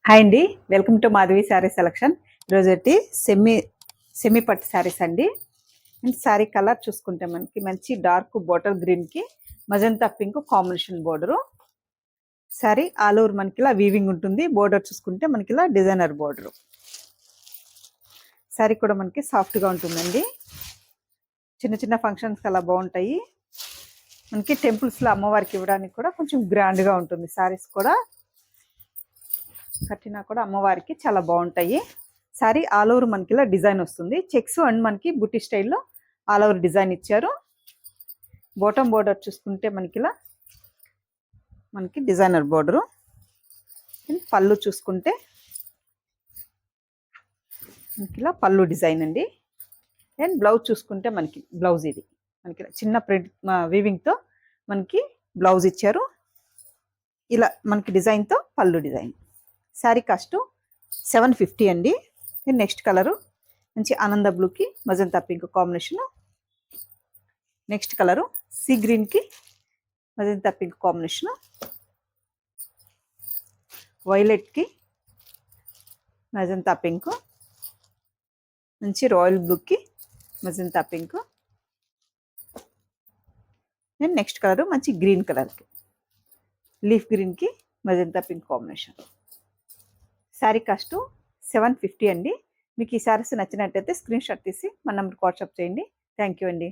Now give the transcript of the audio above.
Hi అండి, welcome to Madhavi sari selection. ఈరోజు అయితే సెమీ పట్టు శారీస్ అండి. శారీ కలర్ చూసుకుంటే మనకి మంచి డార్క్ బాటిల్ గ్రీన్కి magenta pink combination border. Sari all over మనకి ఇలా వీవింగ్ ఉంటుంది. బోర్డర్ చూసుకుంటే మనకి ఇలా డిజైనర్ బోర్డరు. శారీ కూడా మనకి సాఫ్ట్గా ఉంటుందండి. చిన్న చిన్న ఫంక్షన్స్కి అలా బాగుంటాయి. మనకి టెంపుల్స్లో అమ్మవారికి ఇవ్వడానికి కూడా కొంచెం గ్రాండ్గా ఉంటుంది. శారీస్ కూడా కట్టినా కూడా అమ్మవారికి చాలా బాగుంటాయి. సారీ ఆల్ ఓవర్ మనకి ఇలా డిజైన్ వస్తుంది. చెక్స్ అండ్ మనకి బుట్టి స్టైల్లో ఆల్ ఓవర్ డిజైన్ ఇచ్చారు. బాటమ్ బోర్డర్ చూసుకుంటే మనకి ఇలా మనకి డిజైనర్ బోర్డరు. పళ్ళు చూసుకుంటే మనకి ఇలా పళ్ళు డిజైన్ అండి. అండ్ బ్లౌజ్ చూసుకుంటే మనకి బ్లౌజ్ ఇది మనకి చిన్న ప్రింట్ వీవింగ్తో మనకి బ్లౌజ్ ఇచ్చారు. ఇలా మనకి డిజైన్తో పళ్ళు డిజైన్. శారీ కాస్ట్ 750 అండి. నెక్స్ట్ కలరు మంచి ఆనంద బ్లూకి magenta pink combination. Next colour sea గ్రీన్కి మజంతా పింక్ కాంబినేషను. వైలెట్కి మజంతా పింక్. మంచి రాయల్ బ్లూకి magenta pink. And next colour మంచి గ్రీన్ కలర్కి లీఫ్ గ్రీన్కి magenta pink combination. Sari cost 750 అండి. మీకు ఈ శారీస్ నచ్చినట్టయితే స్క్రీన్ షాట్ తీసి మన నెంబర్కి వాట్సాప్ చేయండి. థ్యాంక్ యూ అండి.